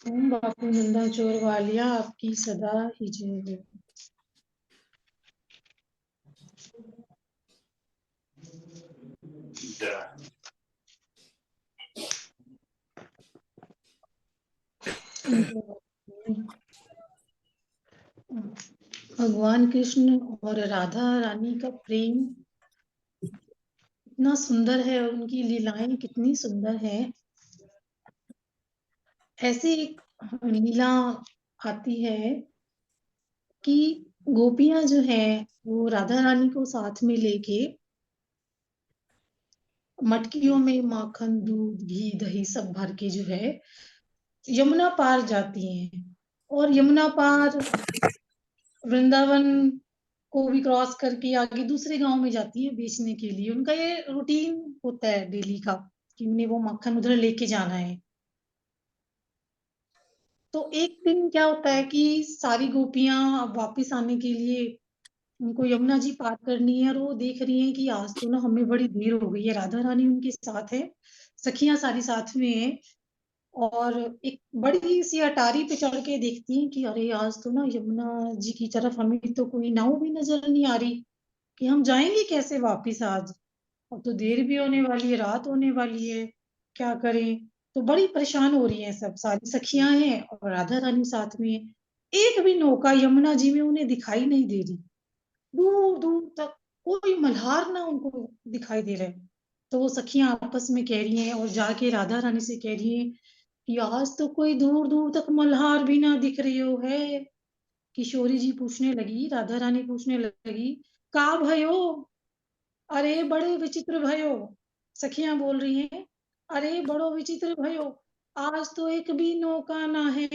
ओम बापू नंदा चोर वालिया आपकी सदा ही जय हो। भगवान कृष्ण और राधा रानी का प्रेम इतना सुंदर है और उनकी लीलाएं कितनी सुंदर है। ऐसी एक लीला आती है कि गोपियां जो है वो राधा रानी को साथ में लेके मटकियों में माखन दूध घी दही सब भर के जो है यमुना पार जाती हैं। और यमुना पार वृंदावन को भी क्रॉस करके आगे दूसरे गांव में जाती है बेचने के लिए। उनका ये रूटीन होता है डेली का कि उन्हें वो मक्खन उधर लेके जाना है। तो एक दिन क्या होता है कि सारी गोपियां अब वापस आने के लिए उनको यमुना जी पार करनी है और वो देख रही हैं कि आज तो ना हमें बड़ी देर हो गई है। राधा रानी उनके साथ है, सखियां सारी साथ में है। और एक बड़ी सी अटारी पे चढ़ के देखती हैं कि अरे आज तो ना यमुना जी की तरफ हमें तो कोई नाव भी नजर नहीं आ रही कि हम जाएंगे कैसे वापिस आज। अब तो देर भी होने वाली है, रात होने वाली है, क्या करें। तो बड़ी परेशान हो रही हैं, सब सारी सखियां हैं और राधा रानी साथ में है। एक भी नौका यमुना जी में उन्हें दिखाई नहीं दे रही। दूर दूर तक कोई मल्हार ना उनको दिखाई दे रहा है। तो वो सखियां आपस में कह रही हैं और जाके राधा रानी से कह रही हैं कि आज तो कोई दूर दूर तक मल्हार भी ना दिख रही हो है। किशोरी जी पूछने लगी, राधा रानी पूछने लगी, का भयो? अरे बड़े विचित्र भयो। सखियां बोल रही हैं, अरे बड़ो विचित्र भयो, आज तो एक भी नौका ना है,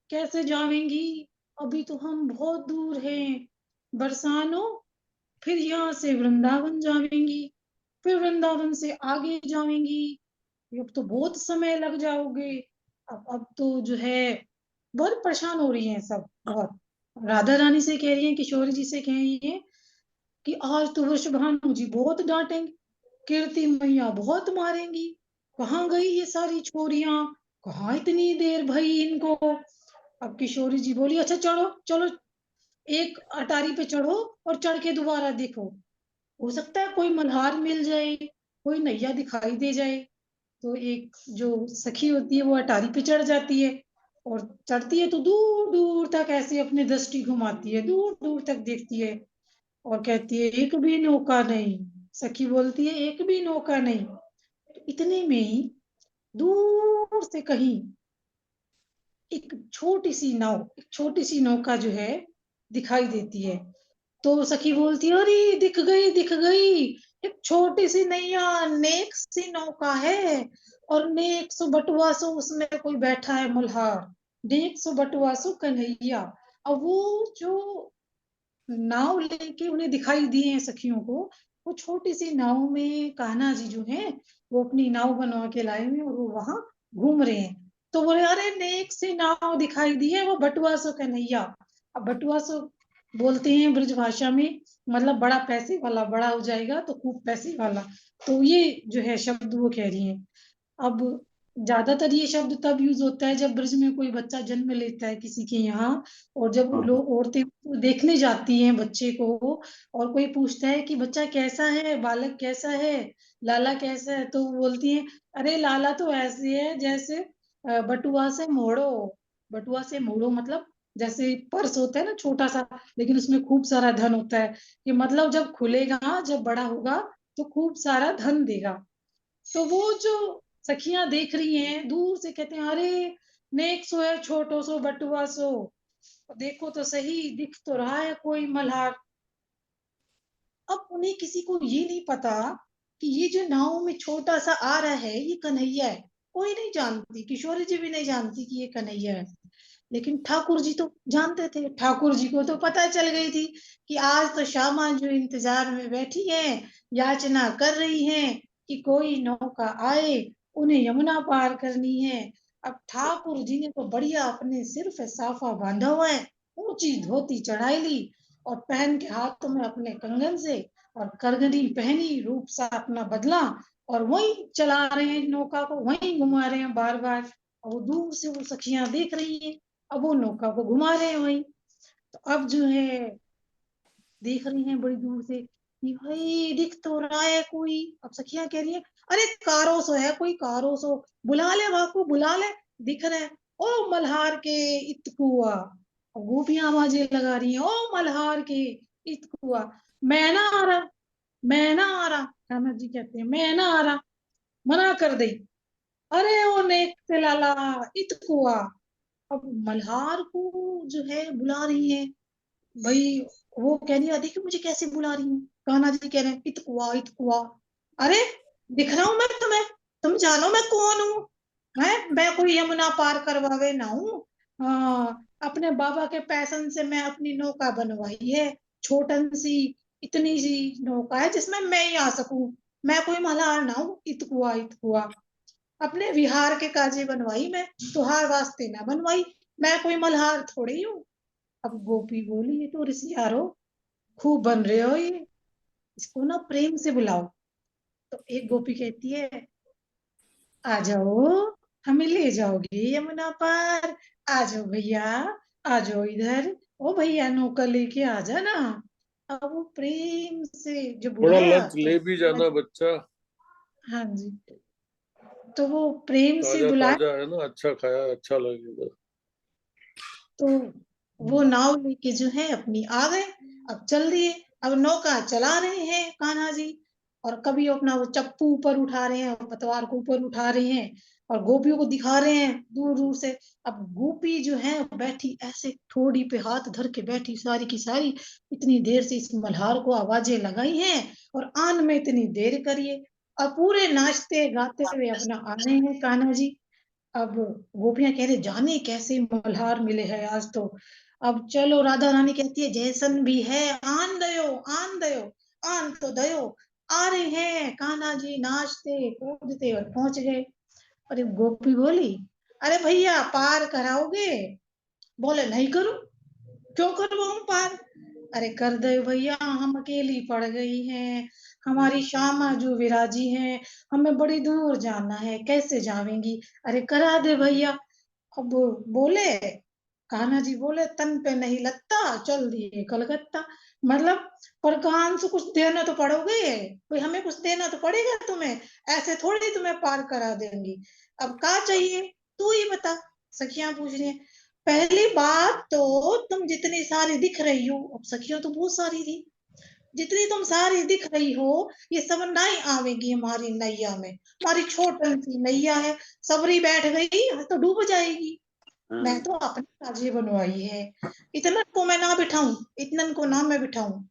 कैसे जावेंगी? अभी तो हम बहुत दूर हैं। बरसानो, फिर यहाँ से वृंदावन जावेंगी, फिर वृंदावन से आगे जावेंगी, अब तो बहुत समय लग जाओगे। अब तो जो है बहुत परेशान हो रही हैं सब बहुत। राधा रानी से कह रही हैं, किशोरी जी से कह रही हैं कि आज तो वृषभानु जी बहुत डांटेंगे, कीर्ति मैया बहुत मारेंगी। कहाँ गई ये सारी छोरियां, कहाँ इतनी देर भई इनको। अब किशोरी जी बोली, अच्छा चलो चलो, एक अटारी पे चढ़ो और चढ़ के दोबारा देखो, हो सकता है कोई मल्हार मिल जाए, कोई नैया दिखाई दे जाए। तो एक जो सखी होती है वो अटारी पे चढ़ जाती है और चढ़ती है तो दूर दूर तक ऐसे अपनी दृष्टि घुमाती है, दूर दूर तक देखती है और कहती है एक भी नौका नहीं। सखी बोलती है एक भी नौका नहीं। तो इतने में ही दूर से कहीं एक छोटी सी नाव, एक छोटी सी नौका जो है दिखाई देती है। तो सखी बोलती है, अरे दिख गई दिख गई, एक छोटी सी नैया, नेक सी नौका है और नेक सो बटुआ सो उसमें कोई बैठा है मल्हार, नेक सो बटुआ सो कन्हैया। अब वो जो नाव लेके उन्हें दिखाई दिए हैं सखियों को, वो छोटी सी नाव में कान्हा जी जो हैं वो अपनी नाव बनवा के लाए हुए हैं और वो वहां घूम रहे हैं। तो बोले, अरे नेक सी नाव दिखाई दी है, वो बटुआ सो कन्हैया। अब बटुआ सो बोलते हैं ब्रज भाषा में, मतलब बड़ा पैसे वाला, बड़ा हो जाएगा तो खूब पैसे वाला। तो ये जो है शब्द वो कह रही हैं। अब ज्यादातर ये शब्द तब यूज होता है जब ब्रज में कोई बच्चा जन्म लेता है किसी के यहाँ, और जब लोग औरतें देखने जाती हैं बच्चे को और कोई पूछता है कि बच्चा कैसा है, बालक कैसा है, लाला कैसा है, तो वो बोलती हैं, अरे लाला तो ऐसे है जैसे बटुआ से मोड़ो। बटुआ से मोड़ो मतलब जैसे पर्स होता है ना छोटा सा, लेकिन उसमें खूब सारा धन होता है, कि मतलब जब खुलेगा, जब बड़ा होगा तो खूब सारा धन देगा। तो वो जो सखियां देख रही हैं दूर से, कहते हैं, अरे नेक सो है छोटो सो बटुआ सो, देखो तो सही, दिख तो रहा है कोई मल्हार। अब उन्हें किसी को ये नहीं पता कि ये जो नाव में छोटा सा आ रहा है ये कन्हैया है। कोई नहीं जानती, किशोरी जी भी नहीं जानती कि ये कन्हैया है। लेकिन ठाकुर जी तो जानते थे, ठाकुर जी को तो पता चल गई थी कि आज तो श्यामा जो इंतजार में बैठी है, याचना कर रही हैं कि कोई नौका आए, उन्हें यमुना पार करनी है। अब ठाकुर जी ने तो बढ़िया अपने सिर पे साफा बांधा हुआ है, ऊंची धोती चढ़ाई ली और पहन के हाथों में अपने कंगन से और करगनी पहनी, रूप सा अपना बदला और वहीं चला रहे हैं नौका को, वहीं घुमा रहे हैं बार बार। और वो दूर से वो सखियां देख रही हैं। अब वो नौका को घुमा रहे हैं वही। तो अब जो है देख रही हैं बड़ी दूर से कि भाई दिख तो रहा है कोई। अब सखियां कह रही हैं, अरे कारोसो है कोई, कारोसो, बुला ले वाको, बुला ले, दिख रहा है। ओ मल्हार के इतकुआ। और वो भी आवाजें लगा रही हैं, ओ मल्हार के इतकुआ। मैं ना आ रहा, मैं ना आ रहा। राणा जी कहते हैं मैं ना आ रहा, मना कर दे। अरे ओ नेक से लाला इतकुआ। अब मल्हार को जो है बुला रही है भाई। वो कह रही है देखिए मुझे कैसे बुला रही हूँ। कान्हा जी कह रहे हैं इतकुआ इतकुआ। अरे दिख रहा हूं मैं तुम्हें, तुम जानो मैं कौन हूँ। मैं कोई यमुना पार करवावे ना हूँ। हाँ, अपने बाबा के पैसन से मैं अपनी नौका बनवाई है, छोटन सी, इतनी सी नौका है जिसमें मैं ही आ सकूं। मैं कोई मल्हार ना हूँ इतकुआ इतकुआ। अपने विहार के काजी बनवाई मैं, तुहार वास्ते ना बनवाई। मैं कोई मल्हार थोड़ी हूँ। अब गोपी बोली ये तो ऋषियारो खूब बन रहे हो ये, इसको ना प्रेम से बुलाओ। तो एक गोपी कहती है आ जाओ, हमें ले जाओगे यमुना पार, आ जाओ भैया, आ जाओ इधर, ओ भैया नौका लेके आ जाना। अब वो प्रेम से जो थोड़ा बुलाया लंच तो ले भी जाना बच्चा, हाँ जी, तो वो प्रेम से ताजा बुलाया। ताजा है ना, अच्छा खाया अच्छा लगेगा। तो वो नाव लेके जो है अपनी आ गए। अब चल दिए। अब नौका चला रहे हैं कान्हा जी, और कभी अपना वो चप्पू ऊपर उठा रहे हैं और पतवार को ऊपर उठा रहे हैं और गोपियों को दिखा रहे हैं दूर दूर से। अब गोपी जो है बैठी ऐसे ठोड़ी पे हाथ धर के बैठी सारी की सारी, इतनी देर से इस मल्हार को आवाजें लगाई हैं और आन में इतनी देर करिए। और पूरे नाचते गाते हुए अपना आ रहे हैं कान्हा जी। अब गोपियां कह रहे जाने कैसे मल्हार मिले हैं आज तो। अब चलो राधा रानी कहती है जैसन भी है आन दयो, आन दयो, आन तो दयो। आ रहे हैं कान्हा जी नाचते कूदते और पहुंच गए। अरे गोपी बोली अरे भैया पार कराओगे। बोले नहीं करूं, क्यों करवाऊं पार। अरे कर दे भैया, हम अकेली पड़ गई हैं, हमारी श्यामा जो विराजी हैं, हमें बड़ी दूर जाना है, कैसे जावेंगी। अरे करा दे भैया। अब बोले कान्हा जी बोले तन पे नहीं लगता, चल दिए कलकत्ता। मतलब पर कान से कुछ देना तो पड़ोगे, भाई हमें कुछ देना तो पड़ेगा तुम्हें, ऐसे थोड़ी तुम्हें पार करा देंगी। अब क्या चाहिए तू ही बता। सखियां पूछ रही हैं। पहली बात तो तुम जितनी सारी दिख रही हो, अब सखियां तो बहुत सारी थी, जितनी तुम सारी दिख रही हो ये सब नहीं आवेगी हमारी नैया में, हमारी छोटी सी नैया है, सबरी बैठ गई तो डूब जाएगी। मैं तो अपनी काजी बनवाई है, इतना को मैं ना बिठाऊं, इतनन को ना मैं बिठाऊं।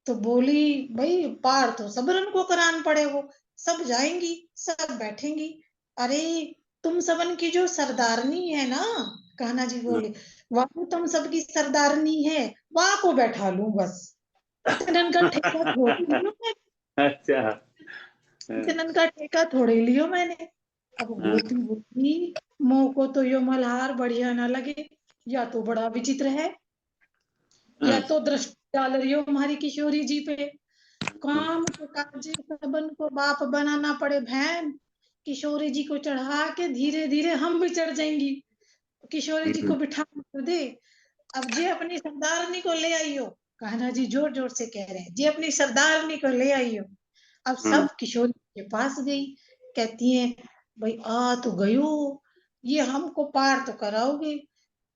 तो बोली भाई पार तो सबरन को करान पड़े, वो सब जाएंगी सब बैठेंगी। अरे तुम सबन की जो सरदारनी है ना, कान्हा जी बोले वह तो तुम सबकी सरदारनी है, वहां को बैठा लूं बस, इतनन का ठेका थोड़ी लियो मैंने, अच्छा। इतनन का ठेका थोड़े लियो मैंने। अब हाँ, गोपी बोली मोह को तो यो मल्हार बढ़िया ना लगे, या तो बड़ा विचित्र है, या हाँ, तो दृष्टि डाल रही हो हमारी किशोरी जी पे। काम के काजे सबन को बाप बनाना पड़े बहन, किशोरी जी को चढ़ा के धीरे धीरे हम भी चढ़ जाएंगी, किशोरी जी को बिठा कर दे। अब जे अपनी सरदारनी को ले आई हो, कान्हा जी जोर जोर से कह रहे हैं जे अपनी सरदारनी को ले आई हो। अब हाँ, सब किशोरी के पास गई, कहती है भाई आ तो गयो, ये हमको पार तो कराओगे,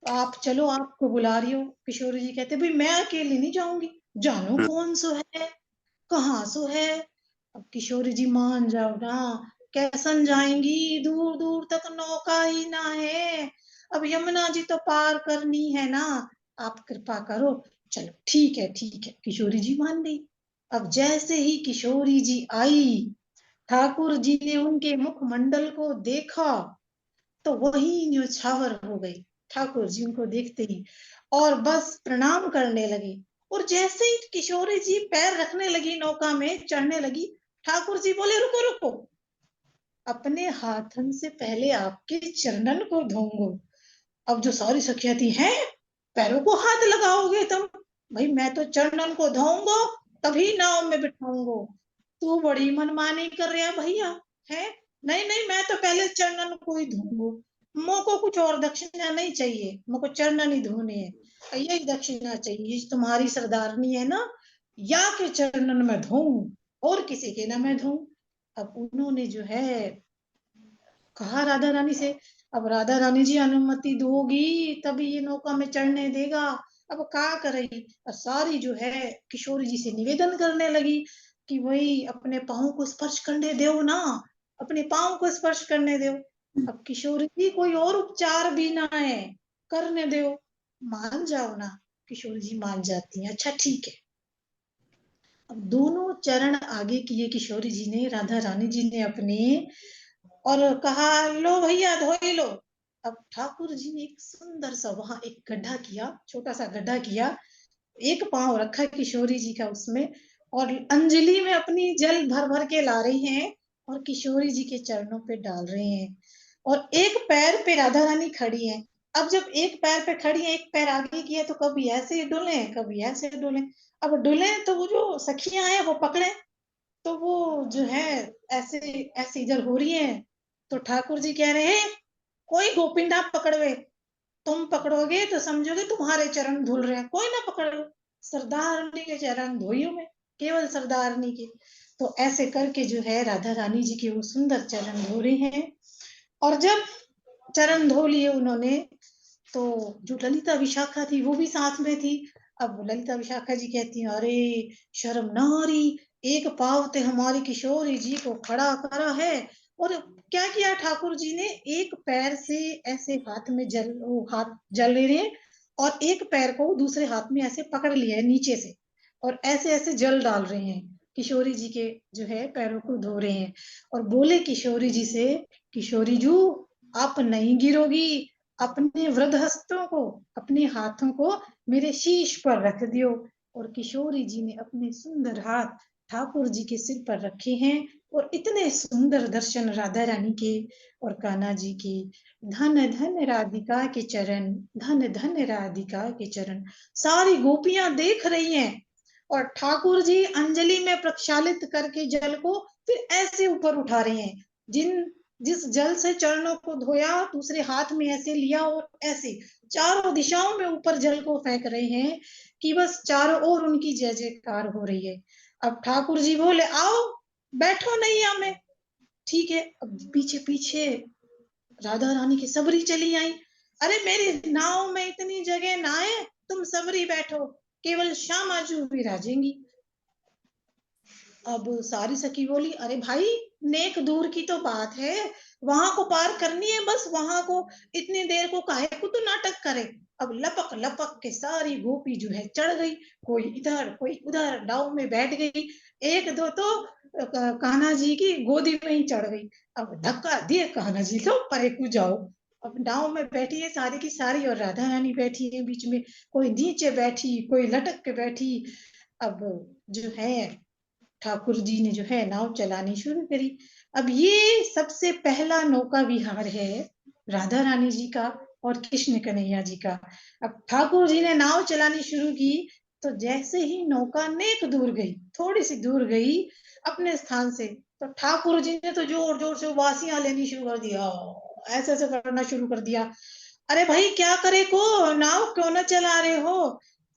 आप चलो आपको बुला रही हो। किशोरी जी कहते भाई मैं अकेली नहीं जाऊंगी, जानो कौन सो है, कहाँ सो है। अब किशोरी जी मान जाओ ना, कैसन जाएंगी, दूर दूर तक नौका ही ना है, अब यमुना जी तो पार करनी है ना, आप कृपा करो। चलो ठीक है ठीक है, किशोरी जी मान गई। अब जैसे ही किशोरी जी आई, ठाकुर जी ने उनके मुखमंडल को देखा तो वही न्योछावर हो गई। ठाकुर जी उनको देखते ही और बस प्रणाम करने लगे। और जैसे ही किशोरी जी पैर रखने लगी नौका में चढ़ने लगी, ठाकुर जी बोले रुको रुको, अपने हाथन से पहले आपके चरणन को धोऊंगो। अब जो सारी सखियां थी हैं पैरों को हाथ लगाओगे तुम, भाई मैं तो चरणन को धोऊंगो तभी नाव में बिठाऊंगो, तू बड़ी मनमानी कर रहा है भैया, है नहीं नहीं मैं तो पहले चरणन को ही धोऊंगो। मोको कुछ और दक्षिणा नहीं चाहिए, मोको चरण नहीं धोने हैं, यही दक्षिणा चाहिए, तुम्हारी सरदारनी है ना, या के चरणन में धोऊं और किसी के ना मैं धोऊं। अब उन्होंने जो है कहा राधा रानी से, अब राधा रानी जी अनुमति दोगी तभी ये नौका में चढ़ने देगा, अब क्या करेगी। और सारी जो है किशोरी जी से निवेदन करने लगी कि भाई अपने पाँव को स्पर्श करने दो ना, अपने पाँव को स्पर्श करने दो। अब किशोरी जी कोई और उपचार भी ना है, करने दो, मान जाओ ना। किशोरी जी मान जाती हैं, अच्छा ठीक है। अब दोनों चरण आगे किए किशोरी जी ने, राधा रानी जी ने अपने, और कहा लो भैया धो ही लो। अब ठाकुर जी ने एक सुंदर सा वहां एक गड्ढा किया, छोटा सा गड्ढा किया, एक पांव रखा किशोरी जी का उसमें, और अंजलि में अपनी जल भर भर के ला रही हैं और किशोरी जी के चरणों पे डाल रही हैं, और एक पैर पे राधा रानी खड़ी है। अब जब एक पैर पे खड़ी है, एक पैर आगे किया, तो कभी ऐसे डोले कभी ऐसे डोले। अब डोले तो वो जो सखियां हैं वो पकड़े, तो वो जो है ऐसे ऐसे इधर हो रही है, तो ठाकुर जी कह रहे हैं कोई गोपिंदा पकड़वे, तुम पकड़ोगे तो समझोगे तुम्हारे चरण धुल रहे हैं, कोई ना पकड़ो, सरदारनी के चरण धोइयो में, केवल सरदारनी के। तो ऐसे करके जो है राधा रानी जी के वो सुंदर चरण धो रहे हैं। और जब चरण धो लिए उन्होंने, तो जो ललिता विशाखा थी वो भी साथ में थी। अब ललिता विशाखा जी कहती हैं अरे शर्म नारी, एक पाव ते हमारी किशोरी जी को खड़ा करा है। और क्या किया ठाकुर जी ने, एक पैर से ऐसे हाथ में जल, वो हाथ जल रहे हैं, और एक पैर को दूसरे हाथ में ऐसे पकड़ लिया है नीचे से, और ऐसे ऐसे जल डाल रहे हैं किशोरी जी के जो है पैरों को धो रहे हैं। और बोले किशोरी जी से, किशोरी जू आप नहीं गिरोगी, अपने वृद्ध हस्तों को, अपने हाथों को मेरे शीश पर रख दियो। और किशोरी जी ने अपने सुंदर हाथ ठाकुर जी के सिर पर रखे हैं, और इतने सुंदर दर्शन राधा रानी के और कान्हा जी के। धन धन राधिका के चरण, धन धन राधिका के चरण, सारी गोपियां देख रही हैं, और ठाकुर जी अंजलि में प्रक्षालित करके जल को फिर ऐसे ऊपर उठा रहे हैं, जिस जल से चरणों को धोया दूसरे हाथ में ऐसे लिया, और ऐसे चारों दिशाओं में ऊपर जल को फेंक रहे हैं कि बस चारों ओर उनकी जय जयकार हो रही है। अब ठाकुर जी बोले आओ बैठो नैया में, ठीक है। अब पीछे पीछे राधा रानी की सबरी चली आई, अरे मेरी नाव में इतनी जगह ना है, तुम सबरी बैठो, केवल श्यामा जू भी राजेंगी। अब सारी सखी बोली अरे भाई नेक दूर की तो बात है, वहां को पार करनी है, बस वहां को इतनी देर को काहे को तो नाटक करे। अब लपक लपक के सारी गोपी जो है चढ़ गई, कोई इधर कोई उधर, नाव में बैठ गई, एक दो तो कान्हा जी की गोदी में ही चढ़ गई। अब धक्का दिए कान्हा जी लो परे को जाओ। अब नाव में बैठी है सारी की सारी, और राधा रानी बैठी है बीच में, कोई नीचे बैठी कोई लटक के बैठी। अब जो है ठाकुर जी ने जो है नाव चलानी शुरू करी। अब ये सबसे पहला नौका विहार है राधा रानी जी का और कृष्ण कन्हैया जी का। अब ठाकुर जी ने नाव चलानी शुरू की, तो जैसे ही नौका नेक दूर गई, थोड़ी सी दूर गई अपने स्थान से, तो ठाकुर जी ने तो जोर जोर से उबासियां लेनी शुरू कर दिया, ऐसे ऐसे करना शुरू कर दिया, अरे भाई क्या करे को, नाव क्यों ना चला रहे हो।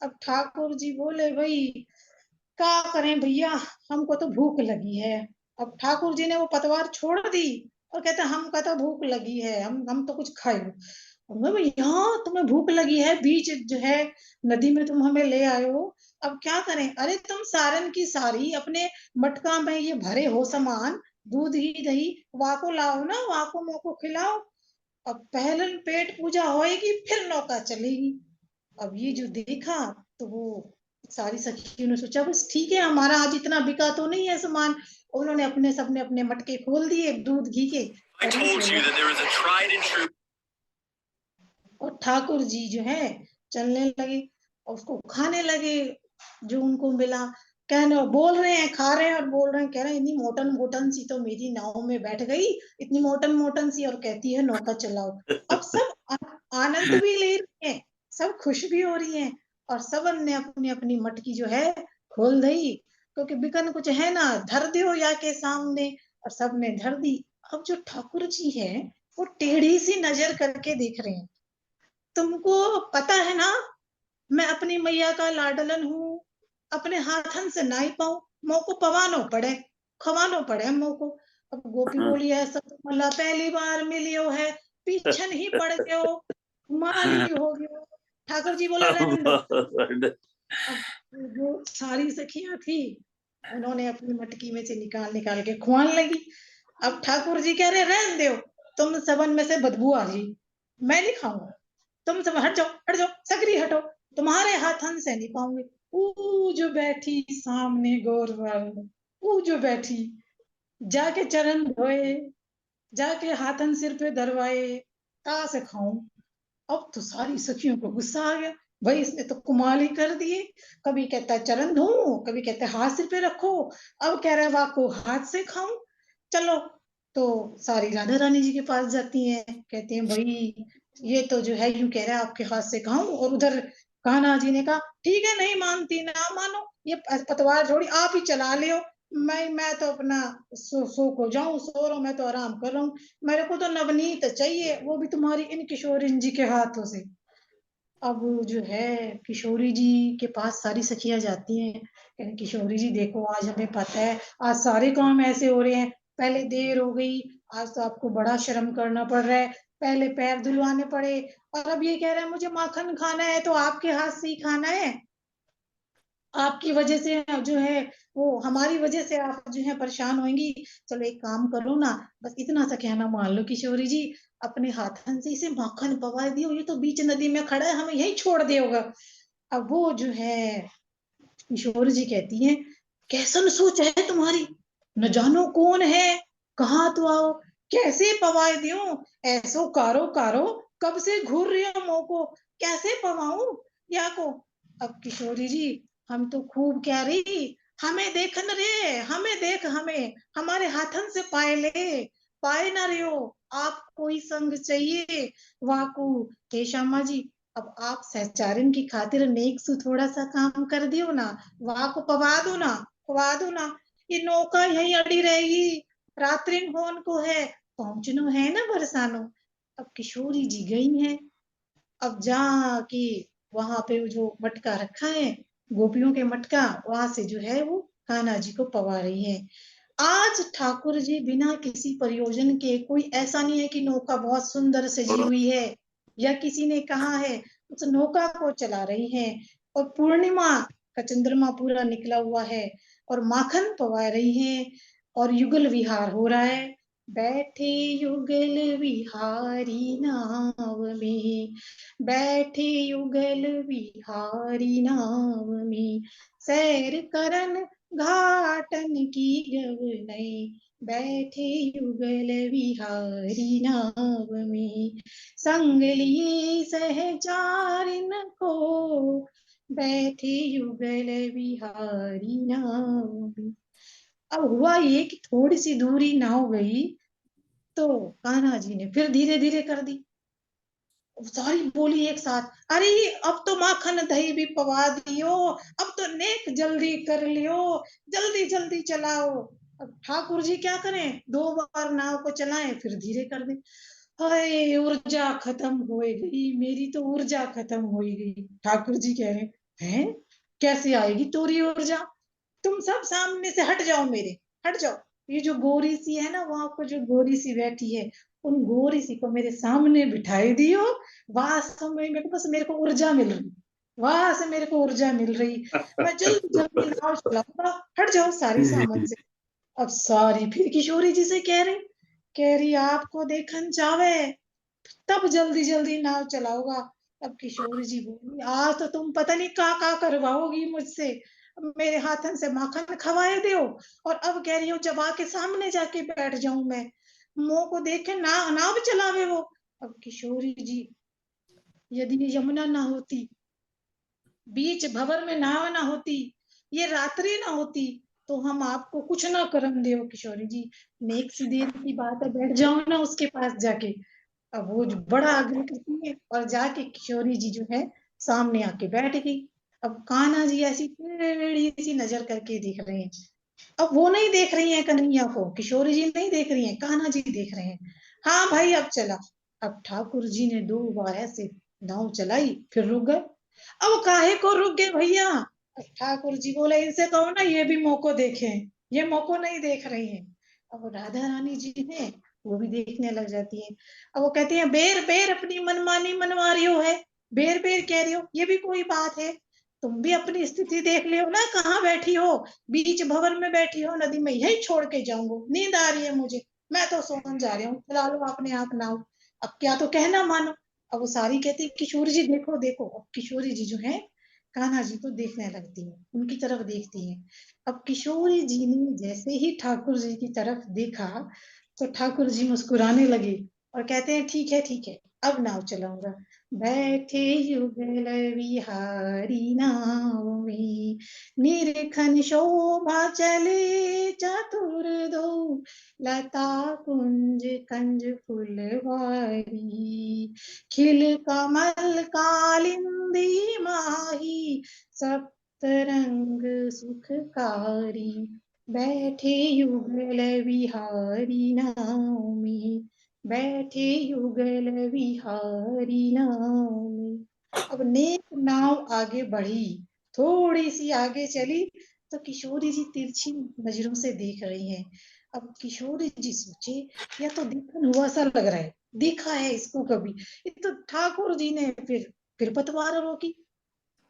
अब ठाकुर जी बोले भाई क्या करें भैया, हमको तो भूख लगी है। अब ठाकुर जी ने वो पतवार छोड़ दी और कहते हमको तो भूख लगी है, हम तो कुछ खाए। यहाँ तुम्हें भूख लगी है, बीच जो है नदी में तुम हमें ले आए हो, अब क्या करें। अरे तुम सारन की सारी अपने मटका में ये भरे हो सामान, दूध ही दही वाको लाओ ना, वाको मोको खिलाओ, अब पहले पेट पूजा होएगी फिर नौका चलेगी। अब ये जो देखा, तो वो सारी सखियों ने सोचा बस ठीक है हमारा आज इतना बिका तो नहीं है सामान, उन्होंने अपने सबने अपने मटके खोल दिए दूध घी के, और ठाकुर जी जो है चलने लगे और उसको खाने लगे जो उनको मिला, कहने बोल रहे हैं खा रहे हैं और बोल रहे हैं, कह रहे हैं इतनी मोटन मोटन सी तो मेरी नाव में बैठ गई, इतनी मोटन मोटन सी, और कहती है नौका चलाओ। अब सब आनंद भी ले रहे हैं, सब खुश भी हो रही हैं, और सबन ने अपनी अपनी मटकी जो है खोल दी, क्योंकि बिकन कुछ है ना, धर दो या के सामने, और सबने धर दी। अब जो ठाकुर जी है वो टेढ़ी सी नजर करके देख रहे हैं। तुमको पता है ना, मैं अपनी मैया का लाडलन हूँ, अपने हाथन से ना ही पाऊं, मोको पवानो पड़े, खवानो पड़े मोको। अब गोपी बोली, ऐसा तो मला पहली बार मिलियो है, पीछन ही पड़ गयो, माल ही हो गयो। ठाकुर जी बोले, रहने दो। अब जो सारी सखियां थी, उन्होंने अपनी मटकी में से निकाल निकाल के खुआन लगी। अब ठाकुर जी कह रहे, रहने दो, तुम सबन में से बदबू आ रही, मैं नहीं खाऊंगा, तुम सब हट जाओ, सकरी हटो, तुम्हारे हाथन से नहीं पाऊंगी। ऊ जो बैठी सामने गौरवाल, ऊ जो बैठी, जाके चरण धोए, जाके हाथन सिर पे धरवाए, कहा से खाऊं। अब तो सारी सखियों को गुस्सा आ गया, भाई इसने तो कमाल ही कर दिए, कभी कहता है चरण धो, कभी कहता है हाथ सिर पे रखो, अब कह रहा है वाह को हाथ से खाऊं। चलो, तो सारी राधा रानी जी के पास जाती हैं, कहती हैं भाई ये तो जो है यूं कह रहा है आपके हाथ से खाऊं, और उधर कान्हा जी ने कहा ठीक है, नहीं मानती ना मानो, ये पतवार जोड़ी आप ही चला लियो, मैं तो अपना सो को जाऊं, सो रहा हूं, मैं तो आराम कर रहा हूँ, मेरे को तो नवनीत चाहिए, वो भी तुम्हारी इन किशोरी जी के हाथों से। अब जो है किशोरी जी के पास सारी सखियां जाती हैं, कहती, किशोरी जी देखो आज हमें पता है आज सारे काम ऐसे हो रहे हैं, पहले देर हो गई, आज तो आपको बड़ा शर्म करना पड़ रहा है, पहले पैर धुलवाने पड़े, और अब ये कह रहा है मुझे माखन खाना है तो आपके हाथ से ही खाना है, आपकी वजह से जो है वो हमारी वजह से आप जो है परेशान होंगी। चलो एक काम करो ना, बस इतना सा कहना मान लो किशोरी जी, अपने हाथन से इसे माखन पवा दियो, ये तो बीच नदी में खड़ा है, हमें यही छोड़ देगा। अब वो जो है किशोरी जी कहती है, कैसन सोच है तुम्हारी, न जानो कौन है, कहाँ तो आओ, कैसे पवाए दियो, ऐसो कारो कारो, कब से घूर रही हो मोको, कैसे पवाऊं या को। अब किशोरी जी, हम तो खूब कह रही, हमें देखन रे, हमें देख, हमें हमारे हाथन से पाए ले, पाए ना रे हो, आप कोई संग चाहिए वाकू। हे श्यामा जी, अब आप सहचारिन की खातिर नेक सु थोड़ा सा काम कर दियो ना, वहां को पवा दो ना, पवा दो ना, ये नौका यहीं अड़ी रहेगी, रात्रिन होन को है, पहुंचनो है ना बरसानो। अब किशोरी जी गई हैं, अब जाके वहां पे जो मटका रखा है, गोपियों के मटका, वहां से जो है वो कान्हा जी को पवा रही है। आज ठाकुर जी बिना किसी प्रयोजन के, कोई ऐसा नहीं है कि नौका बहुत सुंदर सजी हुई है या किसी ने कहा है, उस नौका को चला रही है, और पूर्णिमा का चंद्रमा पूरा निकला हुआ है, और माखन पवा रही है, और युगल विहार हो रहा है, बैठे युगल विहारी नाव में, बैठे युगल विहारी नाव में, सैर करन घाटन की गवनई, बैठे युगल विहारी नाव में, संग लिए सहचारिन को, बैठे युगल विहारी नाव में। अब हुआ ये कि थोड़ी सी दूरी नाव गई, तो कान्हा जी ने फिर धीरे धीरे कर दी, सारी बोली एक साथ, अरे अब तो माखन दही भी पवा दियो, अब तो नेक जल्दी कर लियो, जल्दी जल्दी चलाओ। अब ठाकुर जी क्या करें, दो बार नाव को चलाएं फिर धीरे कर दें। हाय ऊर्जा खत्म हो गई मेरी, तो ऊर्जा खत्म हो गई। ठाकुर जी कह रहे हैं, कैसे आएगी तोरी ऊर्जा, तुम सब सामने से हट जाओ मेरे, हट जाओ। ये जो गोरी सी है ना, वहां पर जो गोरी सी बैठी है, उन गोरी सी को मेरे सामने बिठाई दियो, वहां से मेरे को ऊर्जा मिल रही, वहां से मेरे को ऊर्जा मिल रही, मैं जल्दी जल्दी नाव चलाऊंगा, हट जाओ सारी सामन से। अब सारी फिर किशोरी जी से कह रही आपको देखन जावे, तब जल्दी जल्दी नाव चलाऊंगा। अब किशोरी जी बोली, आज तो तुम पता नहीं का करवाओगी मुझसे, मेरे हाथन से माखन खवाए दो, और अब कह रही हो जब आके सामने जाके बैठ जाऊं मैं, मुंह को देखे ना नाव चलावे वो। अब किशोरी जी, यदि ये यमुना ना होती, बीच भंवर में नाव ना होती, ये रात्रि ना होती, तो हम आपको कुछ ना करम दे किशोरी जी, नेक सी देर की बात है, बैठ जाओ ना उसके पास जाके। अब वो जो बड़ा आग्रह करती है, और जाके किशोरी जी जो है सामने आके बैठ गई। अब कान्हा जी ऐसी टेढ़ी सी नजर करके देख रहे हैं, अब वो नहीं देख रही हैं कन्हैया को, किशोरी जी नहीं देख रही हैं, कान्हा जी देख रहे हैं। हाँ भाई अब चला। अब ठाकुर जी ने 2 बार ऐसे नाव चलाई, फिर रुक गए। अब काहे को रुक गए भैया? अब ठाकुर जी बोले इनसे कहो ना ये भी मौको देखें, ये मौको नहीं देख रही हैं। अब राधा रानी जी है, वो भी देखने लग जाती है। अब वो कहती है बेर बेर अपनी मनमानी मनवा रही हो है, बेर बेर कह रही हो, ये भी कोई बात है? तुम भी अपनी स्थिति देख लियो ना, कहाँ बैठी हो? बीच भवन में बैठी हो, नदी में यही छोड़ के जाऊंगा, नींद आ रही है मुझे, मैं तो सोने जा रही हूँ, चला लो अपने आप नाव। अब क्या तो कहना मानो। अब वो सारी कहती किशोरी जी देखो देखो। अब किशोरी जी जो है कान्हा जी को देखने लगती है, उनकी तरफ देखती है। अब किशोरी जी ने जैसे ही ठाकुर जी की तरफ देखा तो ठाकुर जी मुस्कुराने लगे और कहते हैं ठीक है अब नाव चलाऊंगा। बैठे युगल विहारी नाव में, निरखन शोभा चले चतुर दो, लता कुंज कंज फुलवारी, खिल कमल कालिंदी माही, सप्तरंग सुखकारी, बैठे युगल विहारी नाव में, बैठे युगल विहारी नाव में। अब नेक नाव आगे बढ़ी, थोड़ी सी आगे चली तो किशोरी जी तिरछी नजरों से देख रही हैं। अब किशोरी जी सोचे या तो देखन हुआ सा लग रहा है, देखा है इसको कभी। ये तो ठाकुर जी ने फिर पतवार रोकी,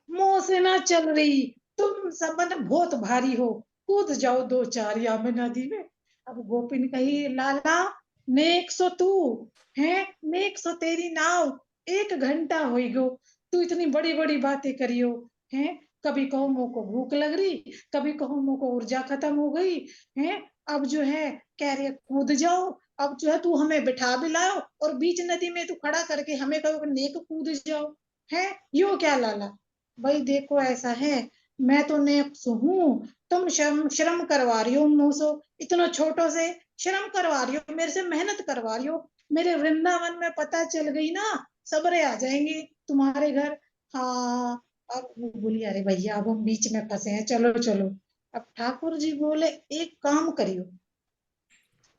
मुंह से ना चल रही, तुम सबन बहुत भारी हो, कूद जाओ 2 4 में नदी में। अब गोपिन कही लाला, नेक सो तू है, नेक सो तेरी नाव, 1 घंटा होई गो, तू इतनी बड़ी बड़ी बातें करियो है। कभी कहो मुंह को भूख लग रही, कभी कहो मुंह को ऊर्जा खत्म हो गई है। अब जो है कह रहे कूद जाओ, अब जो है तू हमें बिठा भी लाओ और बीच नदी में तू खड़ा करके हमें कहो नेक कूद जाओ है। यो क्या लाला? भाई देखो ऐसा है, मैं तो नेक्स्ट हूँ, तुम श्रम श्रम करवा रही हो मुझसे, इतना छोटो से श्रम करवा रही हो, मेरे से मेहनत करवा रही हो। मेरे वृंदावन में पता चल गई ना, सबरे आ जाएंगे तुम्हारे घर। हाँ। अब वो बोली अरे भैया अब हम बीच में फंसे हैं, चलो चलो। अब ठाकुर जी बोले एक काम करियो,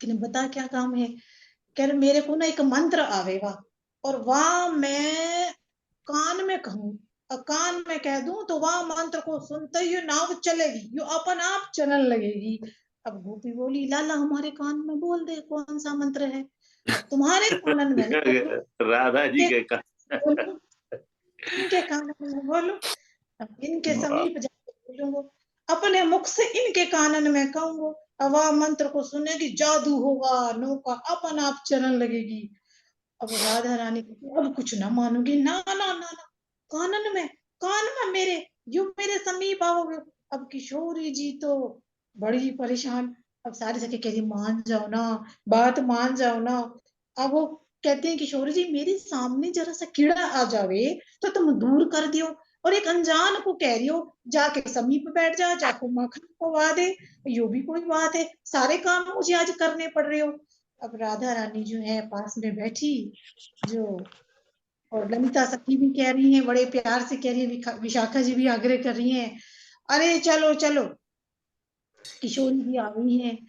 कि बता क्या काम है? कह रहे मेरे को ना एक मंत्र आवेगा, और वह मैं कान में कहूँ, और कान में कह दूं तो वह मंत्र को सुनते ही नाव चलेगी, यो अपन आप चलने लगेगी। अब गोपी बोली लाला हमारे कान में बोल दे कौन सा मंत्र है। अब तुम्हारे कानन में नहीं बोलूं, राधा जी इनके के का। बोलूं, इनके कानन में बोलूं, अब इनके समीप जाके बोलूंगा, अपने मुख से इनके कानन में कहूंगा, अब वह मंत्र को सुनेगी, जादू होगा, नौका अपन आप चलने लगेगी। अब राधा रानी कहती अब कुछ ना मानूंगी, ना ना ना ना, कानन में, कान में मेरे, यू मेरे समीप आओगे। अब किशोरी जी तो बड़ी परेशान। अब सारी सखी कह रही मान जाओ ना, बात मान जाओ ना। अब वो कहते हैं किशोरी जी मेरे सामने जरा सा कीड़ा आ जावे तो तुम दूर कर दियो, और एक अनजान को कह रही हो जाके समीप बैठ जा, जाको मक्खन पवा दे, यो भी कोई बात है? सारे काम मुझे आज करने पड़ रहे हो। अब राधा रानी जो है पास में बैठी, जो और ललिता सखी भी कह रही हैं, बड़े प्यार से कह रही है, विशाखा जी भी आग्रह कर रही हैं, अरे चलो चलो। किशोरी जी आ गई हैं,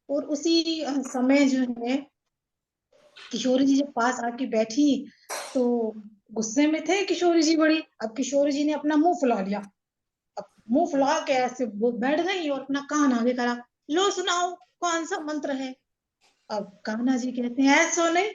और उसी समय जो है किशोरी जी जब पास आके बैठी तो गुस्से में थे किशोरी जी बड़ी। अब किशोरी जी ने अपना मुंह फुला लिया, अब मुंह फुला के ऐसे वो बैठ गई और अपना कान आगे करा, लो सुनाओ कौन सा मंत्र है। अब कान्हा जी कहते हैं ऐसो नहीं,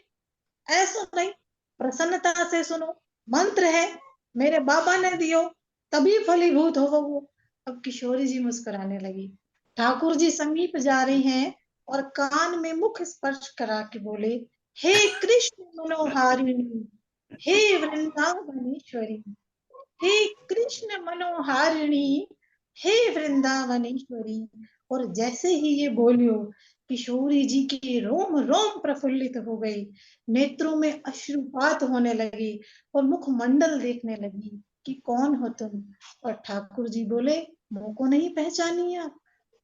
ऐसो नहीं, प्रसन्नता से सुनो, मंत्र है, मेरे बाबा ने दियो, तभी फलीभूत होगा वो। अब किशोरी जी मुस्कुराने लगी, ठाकुर जी समीप जा रही हैं और कान में मुख स्पर्श करा के बोले, हे कृष्ण मनोहारिणी, हे वृंदावनेश्वरी, हे कृष्ण मनोहारिणी, हे वृंदावनेश्वरी। और जैसे ही ये बोलियो किशोरी जी के रोम रोम प्रफुल्लित हो गई, नेत्रों में अश्रुपात होने लगे और मुखमंडल देखने लगी कि कौन हो तुम। और ठाकुर जी बोले मुंह को नहीं पहचानी आप,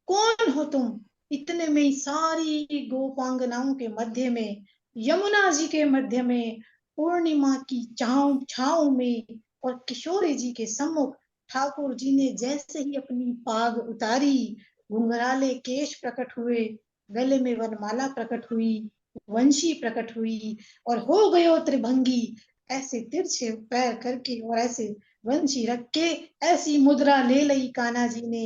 कौन हो तुम? इतने में ही सारी गोपांगनाओं के मध्य में, यमुना जी के मध्य में, पूर्णिमा की छाव छाव में और किशोरी जी के सम्मुख ठाकुर जी ने जैसे ही अपनी पाग उतारी, घुंघराले केश प्रकट हुए, गले में वनमाला प्रकट हुई, वंशी प्रकट हुई और हो गयो त्रिभंगी, ऐसे तिरछे पैर करके और ऐसे वंशी रख के ऐसी मुद्रा ले लई कान्हा जी ने।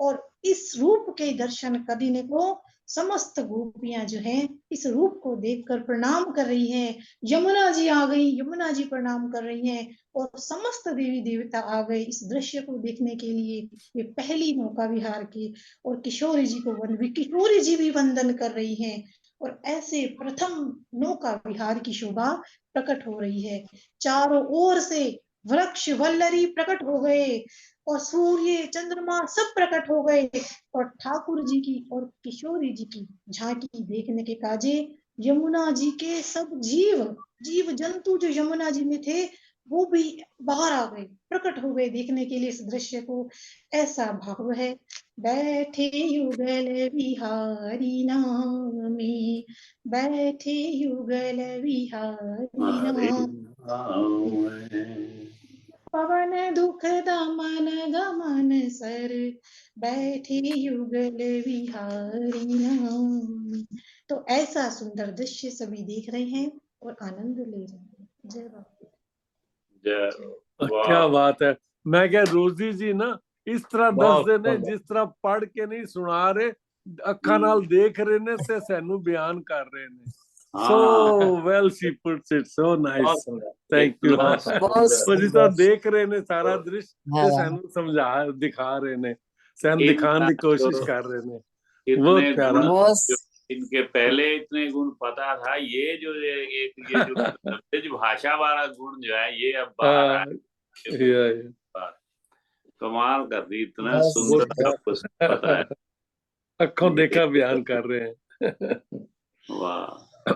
और इस रूप के दर्शन करने को समस्त गोपियां जो हैं इस रूप को देखकर प्रणाम कर रही हैं। यमुना जी आ गई, यमुना जी प्रणाम कर रही हैं और समस्त देवी देवता आ गए इस दृश्य को देखने के लिए। ये पहली नौका विहार की। और किशोरी जी को किशोरी जी भी वंदन कर रही हैं और ऐसे प्रथम नौका विहार की शोभा प्रकट हो रही है। चारों ओर से वृक्ष वल्लरी प्रकट हो गए और सूर्य चंद्रमा सब प्रकट हो गए और ठाकुर जी की और किशोरी जी की झांकी देखने के काजे यमुना जी के सब जीव जीव जंतु जो यमुना जी में थे वो भी बाहर आ गए, प्रकट हो गए देखने के लिए इस दृश्य को। ऐसा भाव है। बैठे युगल बिहारी नाम में, बैठे युगल बिहारी नाम, पवन दुख दमन गमन सर, बैठे युगल बिहारी नाम। तो ऐसा सुंदर दृश्य सभी देख रहे हैं और आनंद ले रहे हैं। जय बाबा। क्या बात है। मैं क्या रोजी जी ना इस तरह दसदे ने जिस तरह पढ़ के नहीं सुना रहे, ਅੱਖਾਂ ਨਾਲ ਦੇਖ ਰਹੇ ਨੇ ਤੇ ਸਾਨੂੰ ਬਿਆਨ ਕਰ ਰਹੇ ਨੇ। So well she puts it so nice. Thank you। ਉਹ ਜਿਸ ਤਰ੍ਹਾਂ ਦੇਖ ਰਹੇ ਨੇ ਸਾਰਾ ਦ੍ਰਿਸ਼ ਤੇ ਸਾਨੂੰ ਸਮਝਾ ਦਿਖਾ ਰਹੇ ਨੇ, ਸਾਨੂੰ दिखाने की कोशिश कर रहे ने। बहुत प्यारा। इनके पहले इतने गुण पता था, ये जो ये जो भाषा वाला गुण जो है ये अब बाहर आया। कमाल कर दी, इतना सुंदर पता है। अखों देखा बयान कर रहे हैं। वाह।